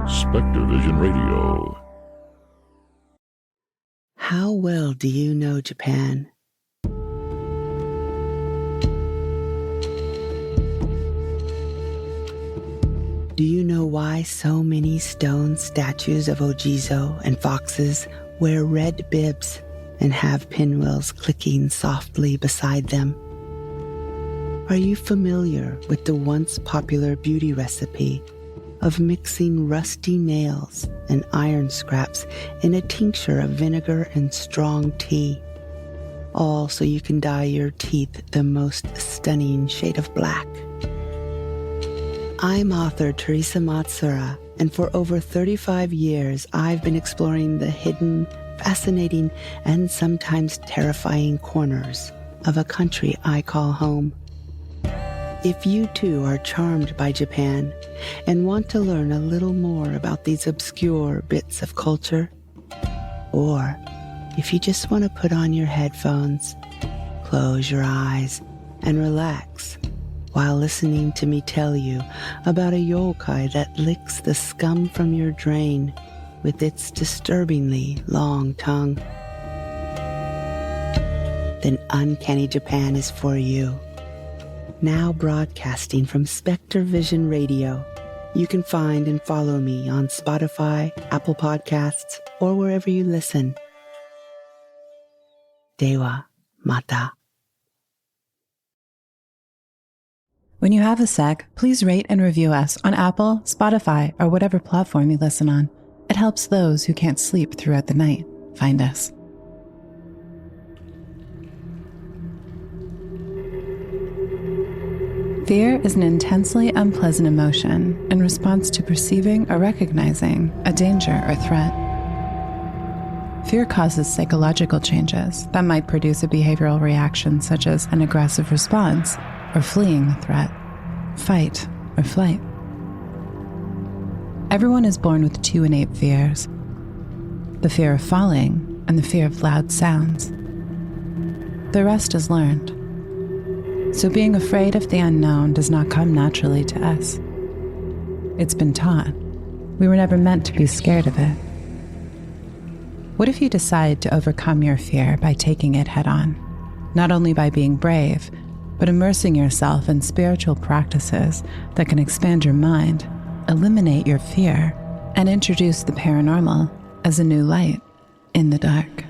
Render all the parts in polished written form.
Spectre Vision Radio. How well do you know Japan? Do you know why so many stone statues of Ojizo and foxes wear red bibs and have pinwheels clicking softly beside them? Are you familiar with the once popular beauty recipe of mixing rusty nails and iron scraps in a tincture of vinegar and strong tea, all so you can dye your teeth the most stunning shade of black? I'm author Teresa Matsura, and for over 35 years, I've been exploring the hidden, fascinating, and sometimes terrifying corners of a country I call home. If you too are charmed by Japan and want to learn a little more about these obscure bits of culture, or if you just want to put on your headphones, close your eyes, and relax while listening to me tell you about a yokai that licks the scum from your drain with its disturbingly long tongue, then Uncanny Japan is for you. Now broadcasting from Spectre Vision Radio. You can find and follow me on Spotify, Apple Podcasts, or wherever you listen. Dewa Mata. When you have a sec, please rate and review us on Apple, Spotify, or whatever platform you listen on. It helps those who can't sleep throughout the night find us. Fear is an intensely unpleasant emotion in response to perceiving or recognizing a danger or threat. Fear causes psychological changes that might produce a behavioral reaction such as an aggressive response or fleeing the threat, fight, or flight. Everyone is born with two innate fears: the fear of falling and the fear of loud sounds. The rest is learned. So being afraid of the unknown does not come naturally to us. It's been taught. We were never meant to be scared of it. What if you decide to overcome your fear by taking it head on? Not only by being brave, but immersing yourself in spiritual practices that can expand your mind, eliminate your fear, and introduce the paranormal as a new light in the dark.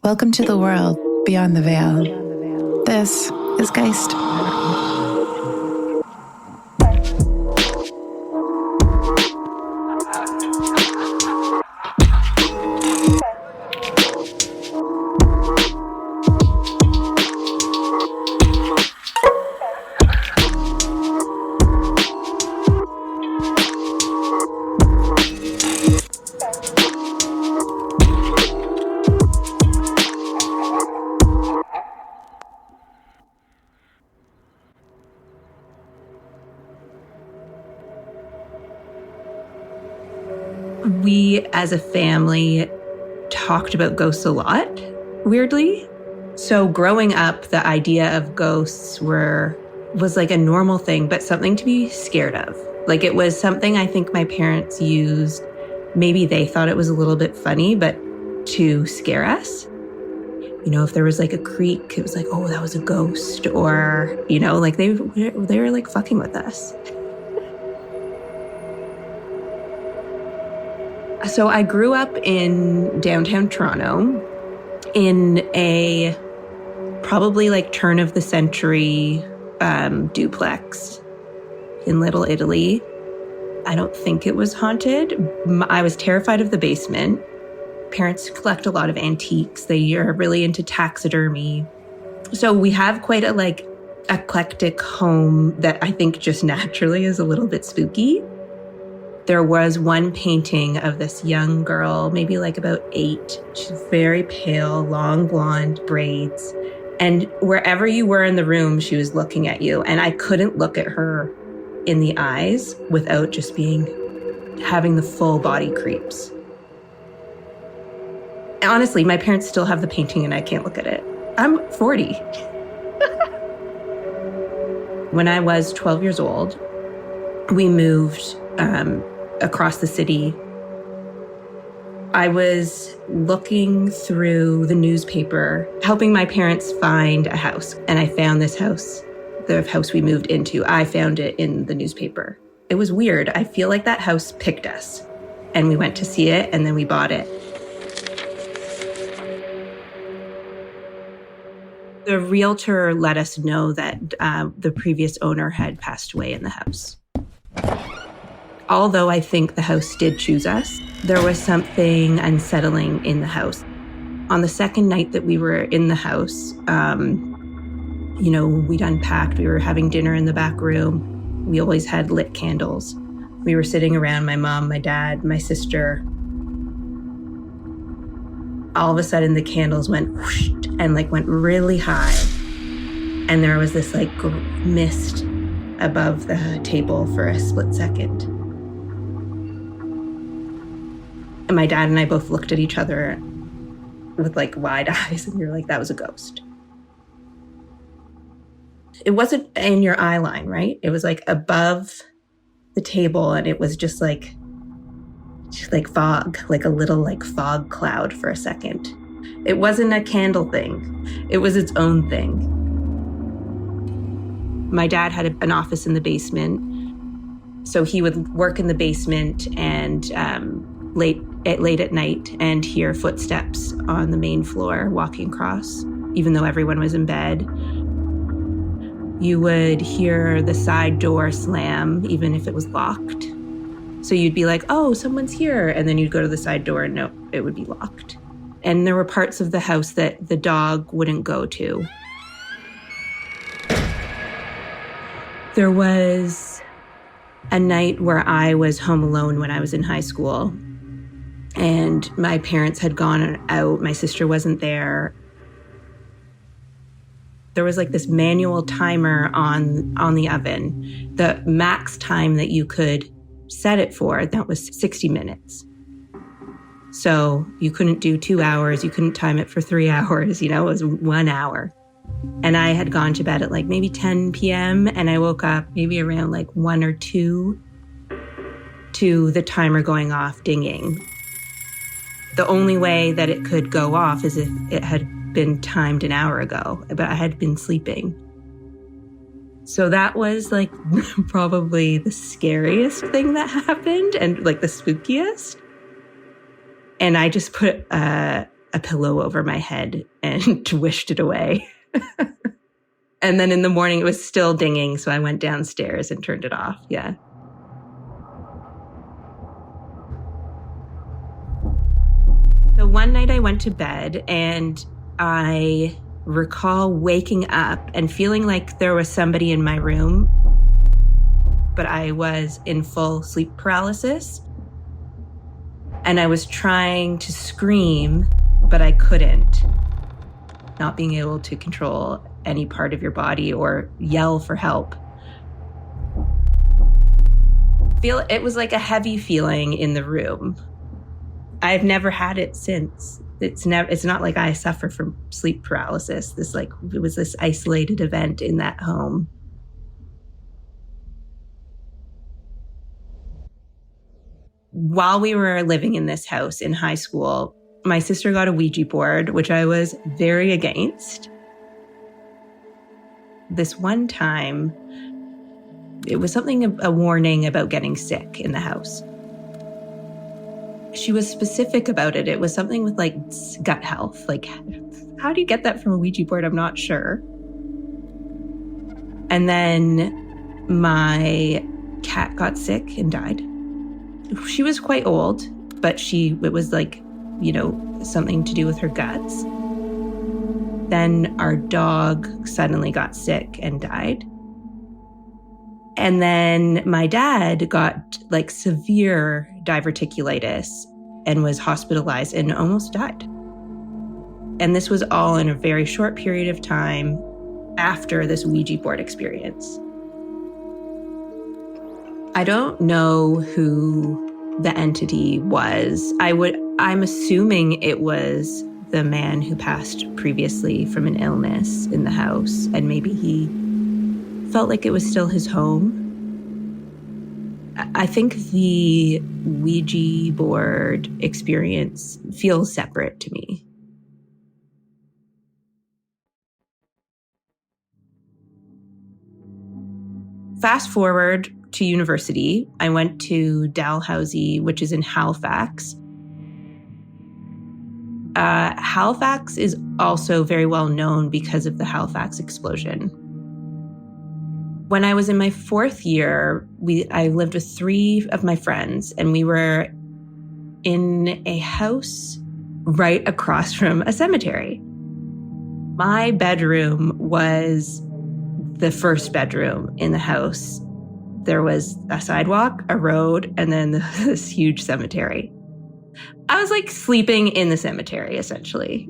Welcome to the world beyond the veil. This is Geist. We, as a family, talked about ghosts a lot, weirdly. So growing up, the idea of ghosts was like a normal thing, but something to be scared of. Like it was something I think my parents used. Maybe they thought it was a little bit funny, but to scare us. You know, if there was like a creak, it was like, oh, that was a ghost. Or, you know, like they were like fucking with us. So I grew up in downtown Toronto in a probably like turn of the century duplex in Little Italy. I don't think it was haunted. I was terrified of the basement. Parents collect a lot of antiques. They are really into taxidermy. So we have quite a like eclectic home that I think just naturally is a little bit spooky. There was one painting of this young girl, maybe like about 8. She's very pale, long blonde braids. And wherever you were in the room, she was looking at you. And I couldn't look at her in the eyes without just having the full body creeps. Honestly, my parents still have the painting and I can't look at it. I'm 40. When I was 12 years old, we moved across the city. I was looking through the newspaper, helping my parents find a house. And I found this house, the house we moved into. I found it in the newspaper. It was weird. I feel like that house picked us. And we went to see it, and then we bought it. The realtor let us know that the previous owner had passed away in the house. Although I think the house did choose us, there was something unsettling in the house. On the second night that we were in the house, we'd unpacked. We were having dinner in the back room. We always had lit candles. We were sitting around, my mom, my dad, my sister. All of a sudden, the candles went whoosh and went really high. And there was this mist above the table for a split second. And my dad and I both looked at each other with wide eyes, and we were like, that was a ghost. It wasn't in your eye line, right? It was above the table, and it was just fog, a little fog cloud for a second. It wasn't a candle thing. It was its own thing. My dad had an office in the basement, so he would work in the basement and late at night and hear footsteps on the main floor walking across, even though everyone was in bed. You would hear the side door slam, even if it was locked. So you'd be like, oh, someone's here. And then you'd go to the side door and no, it would be locked. And there were parts of the house that the dog wouldn't go to. There was a night where I was home alone when I was in high school. And my parents had gone out. My sister wasn't there. There was this manual timer on the oven. The max time that you could set it for, that was 60 minutes. So you couldn't do 2 hours. You couldn't time it for 3 hours. It was 1 hour. And I had gone to bed at maybe 10 p.m. And I woke up maybe around 1 or 2 to the timer going off, dinging. The only way that it could go off is if it had been timed an hour ago, but I had been sleeping. So that was probably the scariest thing that happened and the spookiest. And I just put a pillow over my head and wished it away. And then in the morning it was still dinging, so I went downstairs and turned it off. Yeah. So one night I went to bed and I recall waking up and feeling like there was somebody in my room, but I was in full sleep paralysis. And I was trying to scream, but I couldn't. Not being able to control any part of your body or yell for help. It was like a heavy feeling in the room. I've never had it since. It's not like I suffer from sleep paralysis. It was this isolated event in that home. While we were living in this house in high school, my sister got a Ouija board, which I was very against. This one time, it was a warning about getting sick in the house. She was specific about it. It was something with gut health. How do you get that from a Ouija board? I'm not sure. And then my cat got sick and died. She was quite old, but it was something to do with her guts. Then our dog suddenly got sick and died. And then my dad got severe diverticulitis and was hospitalized and almost died. And this was all in a very short period of time after this Ouija board experience. I don't know who the entity was. I'm assuming it was the man who passed previously from an illness in the house, and maybe he felt like it was still his home. I think the Ouija board experience feels separate to me. Fast forward to university, I went to Dalhousie, which is in Halifax. Halifax is also very well known because of the Halifax explosion. When I was in my fourth year, I lived with 3 of my friends, and we were in a house right across from a cemetery. My bedroom was the first bedroom in the house. There was a sidewalk, a road, and then this huge cemetery. I was like sleeping in the cemetery, essentially.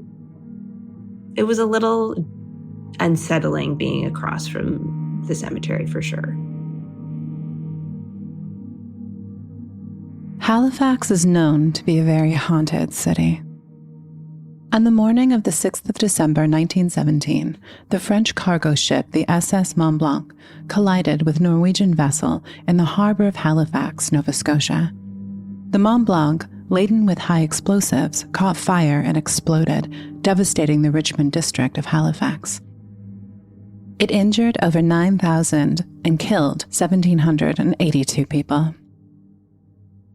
It was a little unsettling being across from the cemetery for sure. Halifax is known to be a very haunted city. On the morning of the 6th of December 1917, the French cargo ship, the SS Mont Blanc, collided with a Norwegian vessel in the harbor of Halifax, Nova Scotia. The Mont Blanc, laden with high explosives, caught fire and exploded, devastating the Richmond district of Halifax. It injured over 9,000 and killed 1,782 people.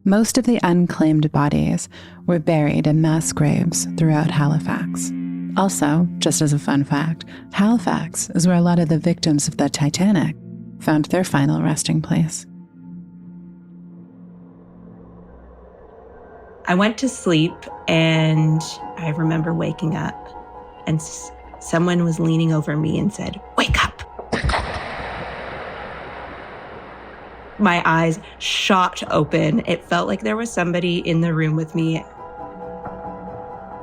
Most of the unclaimed bodies were buried in mass graves throughout Halifax. Also, just as a fun fact, Halifax is where a lot of the victims of the Titanic found their final resting place. I went to sleep, and I remember waking up, and someone was leaning over me and said, "Wake up." My eyes shot open. It felt like there was somebody in the room with me.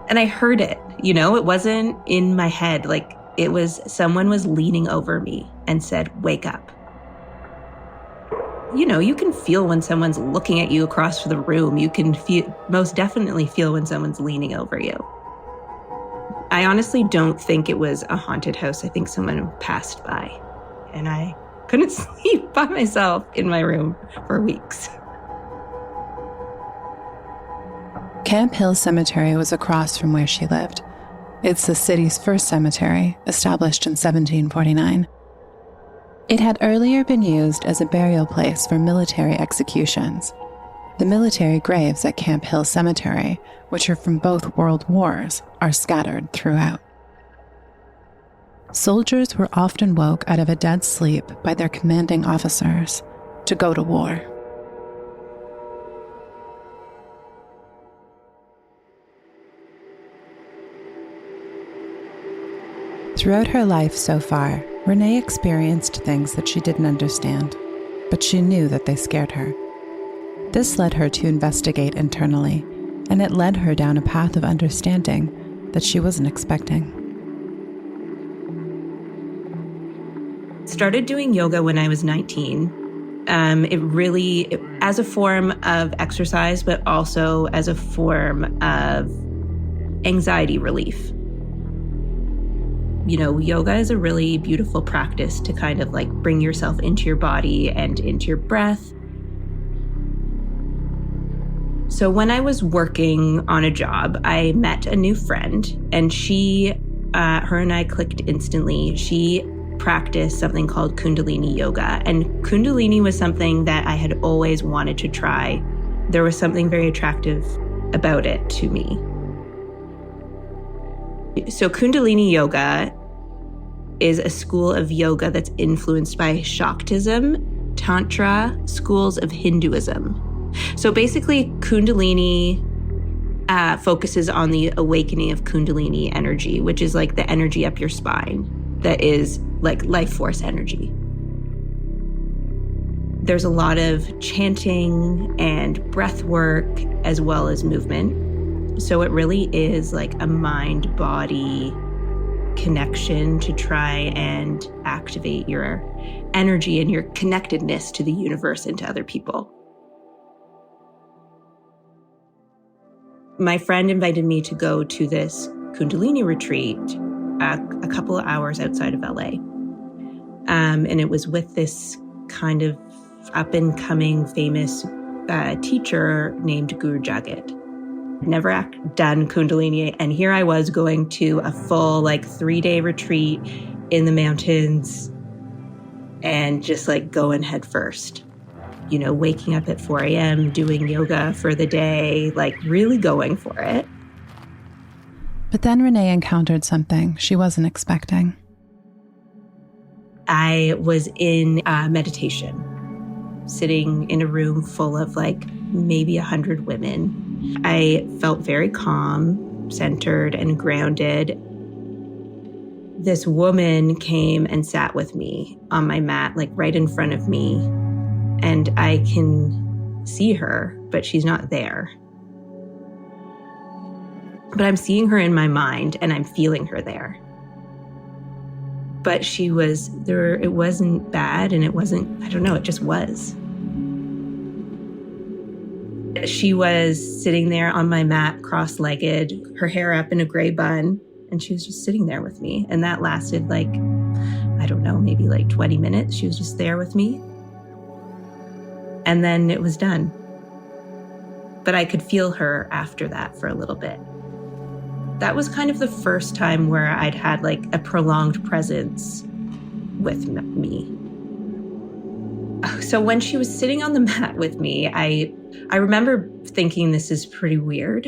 And I heard it, it wasn't in my head. Like it was someone was leaning over me and said, "Wake up." You can feel when someone's looking at you across the room. You can most definitely feel when someone's leaning over you. I honestly don't think it was a haunted house. I think someone passed by, and I couldn't sleep by myself in my room for weeks. Camp Hill Cemetery was across from where she lived. It's the city's first cemetery, established in 1749. It had earlier been used as a burial place for military executions. The military graves at Camp Hill Cemetery, which are from both World Wars, are scattered throughout. Soldiers were often woke out of a dead sleep by their commanding officers to go to war. Throughout her life so far, Renee experienced things that she didn't understand, but she knew that they scared her. This led her to investigate internally, and it led her down a path of understanding that she wasn't expecting. Started doing yoga when I was 19. It as a form of exercise, but also as a form of anxiety relief. Yoga is a really beautiful practice to kind of like bring yourself into your body and into your breath. So when I was working on a job, I met a new friend, and her and I clicked instantly. She practiced something called Kundalini yoga, and Kundalini was something that I had always wanted to try. There was something very attractive about it to me. So Kundalini yoga is a school of yoga that's influenced by Shaktism, Tantra, schools of Hinduism. So basically, Kundalini focuses on the awakening of Kundalini energy, which is like the energy up your spine that is like life force energy. There's a lot of chanting and breath work as well as movement. So it really is like a mind-body connection to try and activate your energy and your connectedness to the universe and to other people. My friend invited me to go to this Kundalini retreat a couple of hours outside of LA. And it was with this kind of up-and-coming famous teacher named Guru Jagat. Never done Kundalini, and here I was going to a full 3-day retreat in the mountains and just going head first. Waking up at 4 a.m., doing yoga for the day, really going for it. But then Renee encountered something she wasn't expecting. I was in meditation, sitting in a room full of maybe 100 women. I felt very calm, centered, and grounded. This woman came and sat with me on my mat, right in front of me. And I can see her, but she's not there. But I'm seeing her in my mind and I'm feeling her there. But she was there. It wasn't bad and it wasn't, I don't know, it just was. She was sitting there on my mat, cross-legged, her hair up in a gray bun, and she was just sitting there with me. And that lasted I don't know, maybe 20 minutes. She was just there with me. And then it was done. But I could feel her after that for a little bit. That was kind of the first time where I'd had a prolonged presence with me. So when she was sitting on the mat with me, I remember thinking this is pretty weird,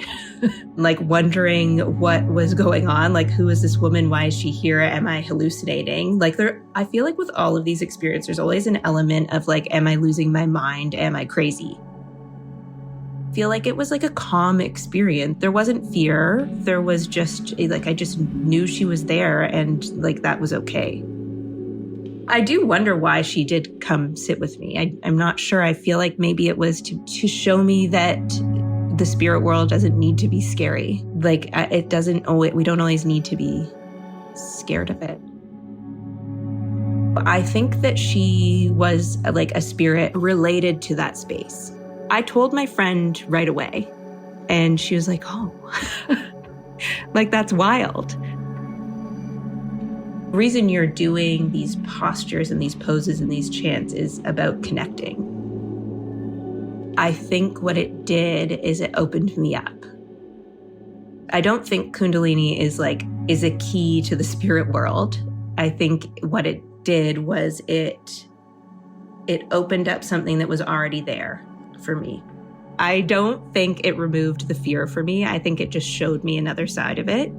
wondering what was going on, who is this woman? Why is she here? Am I hallucinating? I feel with all of these experiences, there's always an element of am I losing my mind? Am I crazy? I feel it was a calm experience. There wasn't fear. There was just I just knew she was there and that was okay. I do wonder why she did come sit with me. I'm not sure. I feel maybe it was to show me that the spirit world doesn't need to be scary. It doesn't, we don't always need to be scared of it. I think that she was a spirit related to that space. I told my friend right away and she was oh, that's wild. The reason you're doing these postures and these poses and these chants is about connecting. I think what it did is it opened me up. I don't think Kundalini is a key to the spirit world. I think what it did was it opened up something that was already there for me. I don't think it removed the fear for me. I think it just showed me another side of it.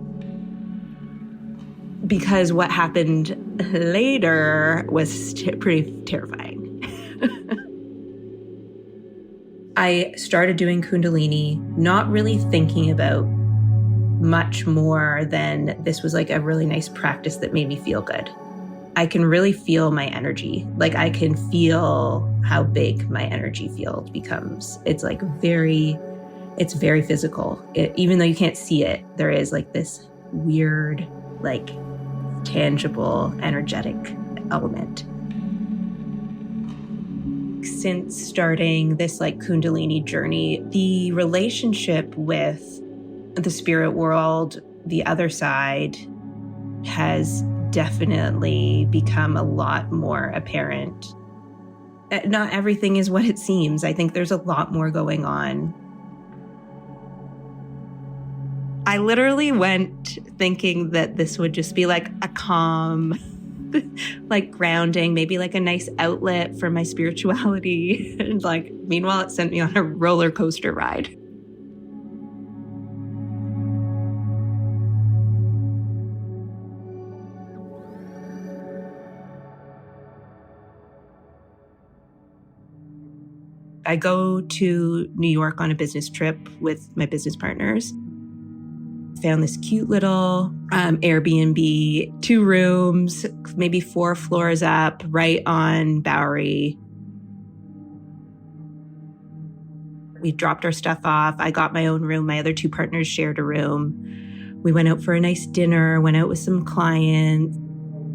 Because what happened later was pretty terrifying. I started doing Kundalini, not really thinking about much more than this was a really nice practice that made me feel good. I can really feel my energy. I can feel how big my energy field becomes. It's very physical. Even though you can't see it, there is this weird, tangible, energetic element. Since starting this Kundalini journey, the relationship with the spirit world, the other side, has definitely become a lot more apparent. Not everything is what it seems. I think there's a lot more going on. I literally went thinking that this would just be a calm, grounding, maybe a nice outlet for my spirituality. And meanwhile, it sent me on a roller coaster ride. I go to New York on a business trip with my business partners. Found this cute little Airbnb, 2 rooms, maybe 4 floors up, right on Bowery. We dropped our stuff off. I got my own room. My other 2 partners shared a room. We went out for a nice dinner, went out with some clients.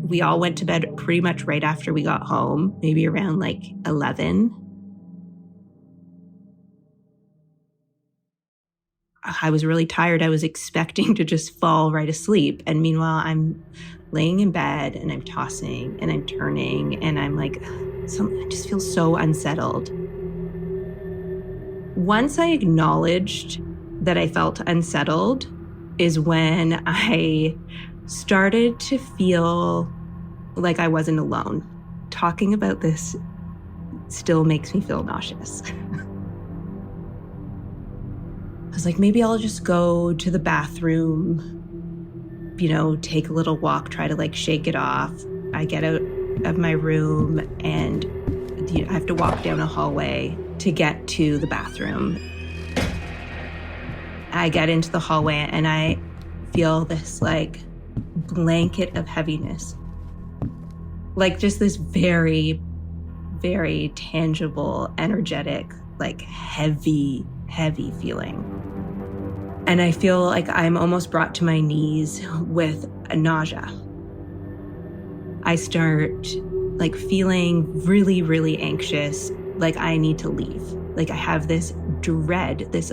We all went to bed pretty much right after we got home, maybe around 11. I was really tired. I was expecting to just fall right asleep. And meanwhile, I'm laying in bed and I'm tossing and I'm turning and I'm like, I just feel so unsettled. Once I acknowledged that I felt unsettled is when I started to feel like I wasn't alone. Talking about this still makes me feel nauseous. I was like, maybe I'll just go to the bathroom, take a little walk, try to like shake it off. I get out of my room and I have to walk down a hallway to get to the bathroom. I get into the hallway and I feel this like blanket of heaviness. Like just this very, very tangible, energetic, like heavy feeling. And I feel like I'm almost brought to my knees with a nausea. I start like feeling really, really anxious, like I need to leave. Like I have this dread, this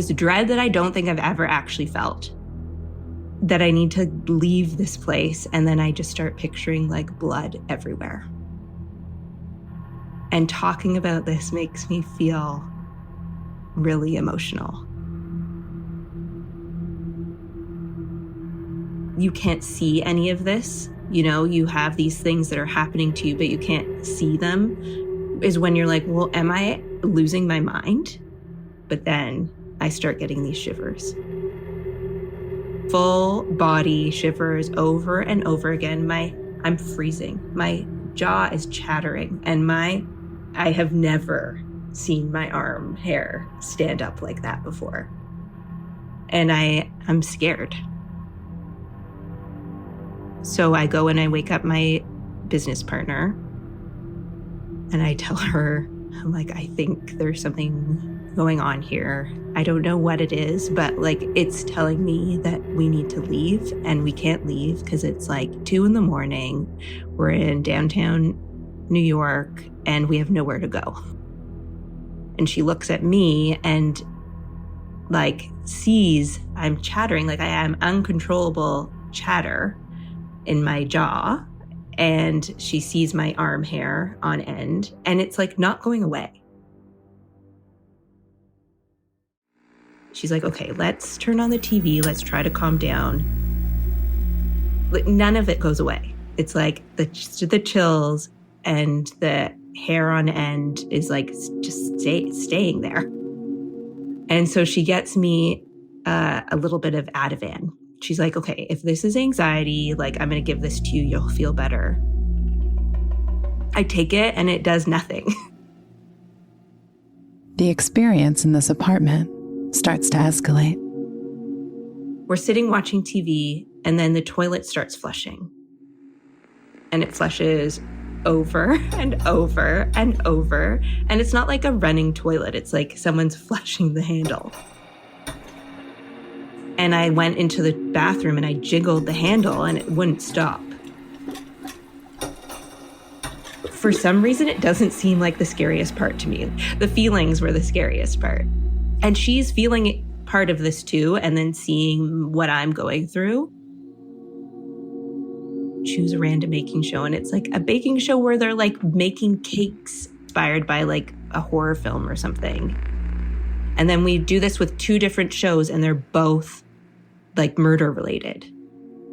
dread that I don't think I've ever actually felt, that I need to leave this place. And then I just start picturing like blood everywhere. And talking about this makes me feel really emotional. You can't see any of this. You have these things that are happening to you, but you can't see them, is when you're like, well, am I losing my mind? But then I start getting these shivers. Full body shivers over and over again. I'm freezing. My jaw is chattering and I have never seen my arm hair stand up like that before. And I'm scared. So I go and I wake up my business partner and I tell her, I'm like, I think there's something going on here. I don't know what it is, but like it's telling me that we need to leave and we can't leave because it's like 2 a.m. We're in downtown New York and we have nowhere to go. And she looks at me and like sees I'm chattering, like I am uncontrollable chatter in my jaw, and she sees my arm hair on end and it's like not going away. She's like, okay, let's turn on the TV. Let's try to calm down. But none of it goes away. It's like the chills and the hair on end is like just staying there. And so she gets me a little bit of Ativan. She's like, okay, if this is anxiety, like I'm going to give this to you. You'll feel better. I take it and it does nothing. The experience in this apartment starts to escalate. We're sitting watching TV and then the toilet starts flushing. And it flushes over and over and over. And it's not like a running toilet. It's like someone's flushing the handle. And I went into the bathroom and I jiggled the handle and it wouldn't stop. For some reason, it doesn't seem like the scariest part to me. The feelings were the scariest part. And she's feeling part of this too, and then seeing what I'm going through. Choose a random baking show, and it's like a baking show where they're like making cakes inspired by like a horror film or something. And then we do this with 2 different shows, and they're both like murder related.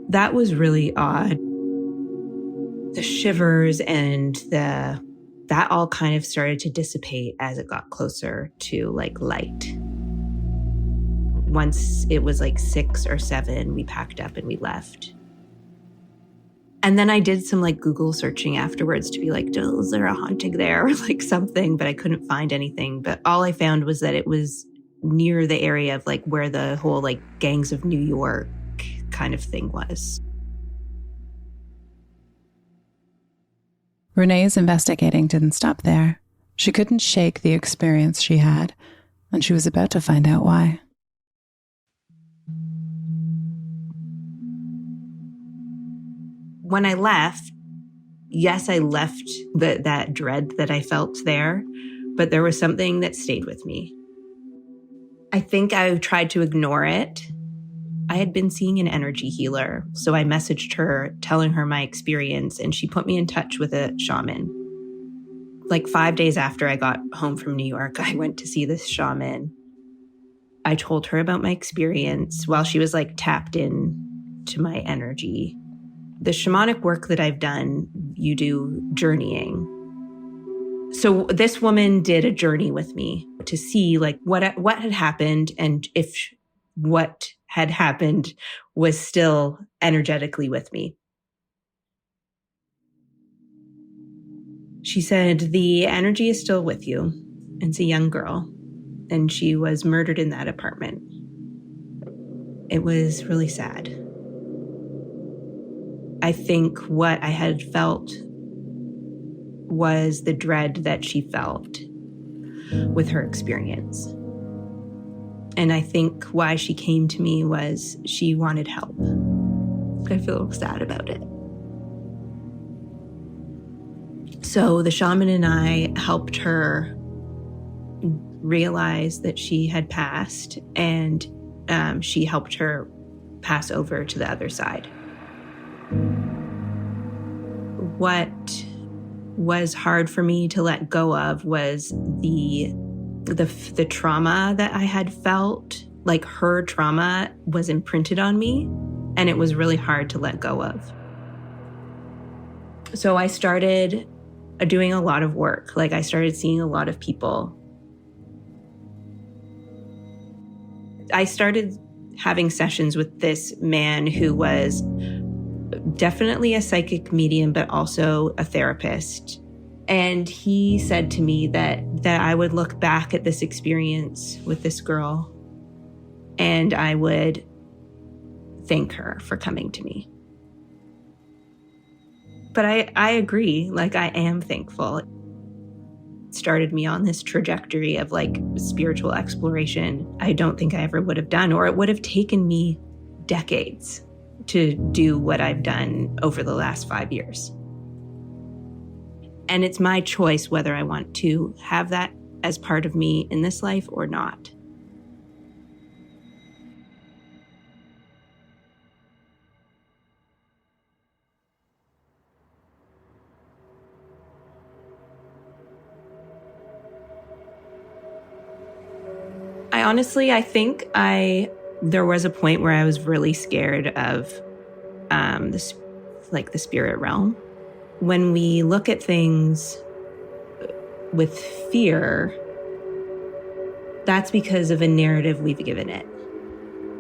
That was really odd. The shivers and that all kind of started to dissipate as it got closer to like light. Once it was like 6 or 7, we packed up and we left. And then I did some like Google searching afterwards to be like, is there a haunting there or like something? But I couldn't find anything. But all I found was that it was near the area of like where the whole like Gangs of New York kind of thing was. Renee's investigating didn't stop there. She couldn't shake the experience she had, and she was about to find out why. When I left, yes, I left that dread that I felt there, but there was something that stayed with me. I think I tried to ignore it I had been seeing an energy healer, so I messaged her telling her my experience, and she put me in touch with a shaman. Like 5 days after I got home from New York, I went to see this shaman. I told her about my experience while she was like tapped in to my energy. The shamanic work that I've done, you do journeying. So this woman did a journey with me to see like what had happened and if what had happened was still energetically with me. She said, the energy is still with you. It's a young girl, and she was murdered in that apartment. It was really sad. I think what I had felt was the dread that she felt with her experience. And I think why she came to me was she wanted help. I feel sad about it. So the shaman and I helped her realize that she had passed, and she helped her pass over to the other side. What was hard for me to let go of was the trauma that I had felt. Like her trauma was imprinted on me, and it was really hard to let go of. So I started doing a lot of work. Like I started seeing a lot of people. I started having sessions with this man who was definitely a psychic medium, but also a therapist. And he said to me that I would look back at this experience with this girl and I would thank her for coming to me. But I agree, like I am thankful. It started me on this trajectory of like spiritual exploration I don't think I ever would have done, or it would have taken me decades to do what I've done over the last 5 years. And it's my choice whether I want to have that as part of me in this life or not. I think there was a point where I was really scared of the spirit realm. When we look at things with fear, that's because of a narrative we've given it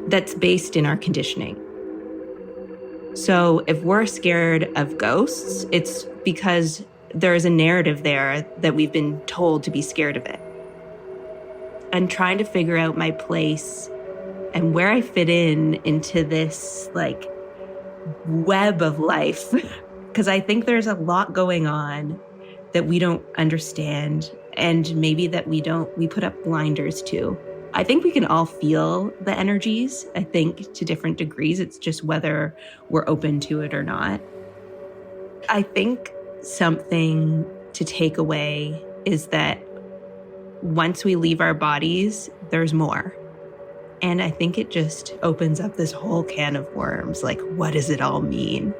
that's based in our conditioning. So if we're scared of ghosts, it's because there's a narrative there that we've been told to be scared of it. And trying to figure out my place and where I fit into this like web of life. Because I think there's a lot going on that we don't understand, and maybe that we put up blinders to. I think we can all feel the energies, I think, to different degrees. It's just whether we're open to it or not. I think something to take away is that once we leave our bodies, there's more. And I think it just opens up this whole can of worms. Like, what does it all mean?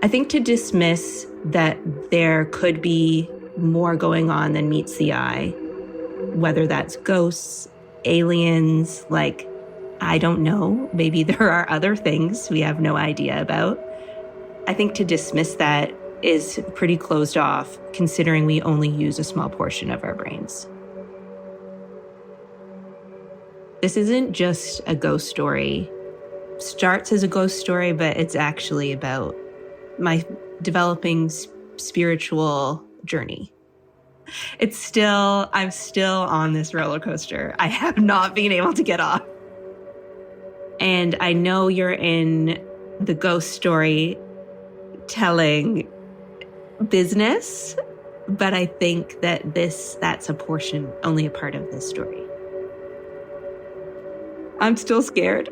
I think to dismiss that there could be more going on than meets the eye, whether that's ghosts, aliens, like, I don't know, maybe there are other things we have no idea about. I think to dismiss that is pretty closed off, considering we only use a small portion of our brains. This isn't just a ghost story. Starts as a ghost story, but it's actually about my developing spiritual journey. I'm still on this roller coaster. I have not been able to get off. And I know you're in the ghost story telling business, but I think that that's only a part of this story. I'm still scared.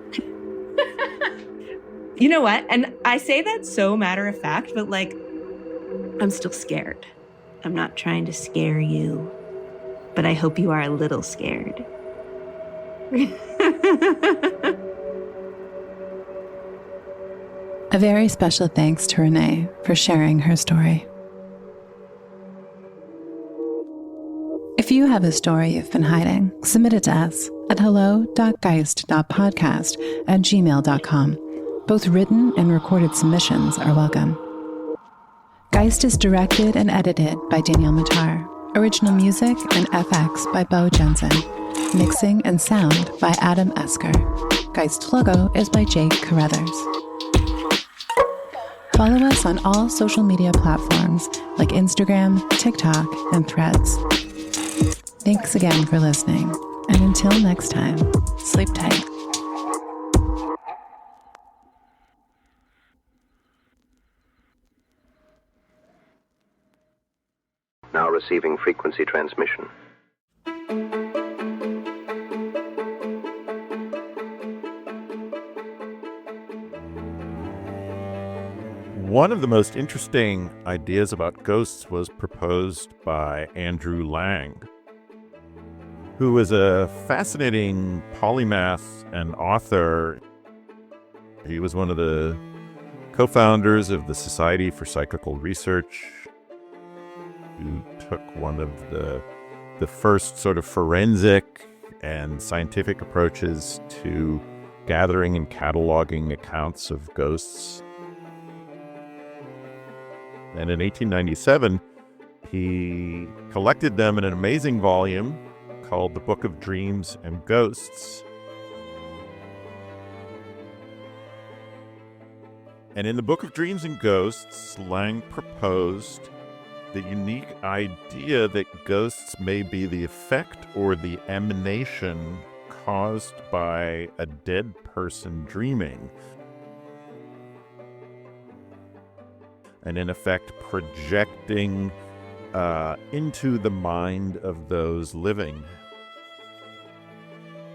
You know what? And I say that so matter of fact, but like, I'm still scared. I'm not trying to scare you, but I hope you are a little scared. A very special thanks to Renee for sharing her story. If you have a story you've been hiding, submit it to us at hello.geist.podcast@gmail.com. Both written and recorded submissions are welcome. Geist is directed and edited by Danielle Matar. Original music and FX by Beau, Jensen. Mixing and sound by Adam Esker. Geist logo is by Carruthers. Follow us on all social media platforms like Instagram, TikTok, and Threads. Thanks again for listening, and until next time, sleep tight. Now receiving frequency transmission. One of the most interesting ideas about ghosts was proposed by Andrew Lang, who was a fascinating polymath and author. He was one of the co-founders of the Society for Psychical Research, who took one of the first sort of forensic and scientific approaches to gathering and cataloging accounts of ghosts. And in 1897, he collected them in an amazing volume called The Book of Dreams and Ghosts. And in the Book of Dreams and Ghosts, Lang proposed the unique idea that ghosts may be the effect or the emanation caused by a dead person dreaming, and in effect projecting into the mind of those living.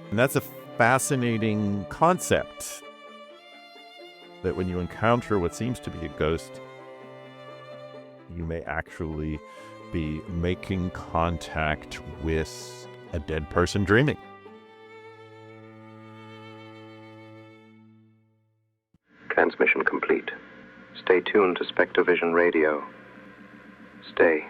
And that's a fascinating concept, that when you encounter what seems to be a ghost, you may actually be making contact with a dead person dreaming. Transmission complete. Stay tuned to Spectrovision Radio. Stay.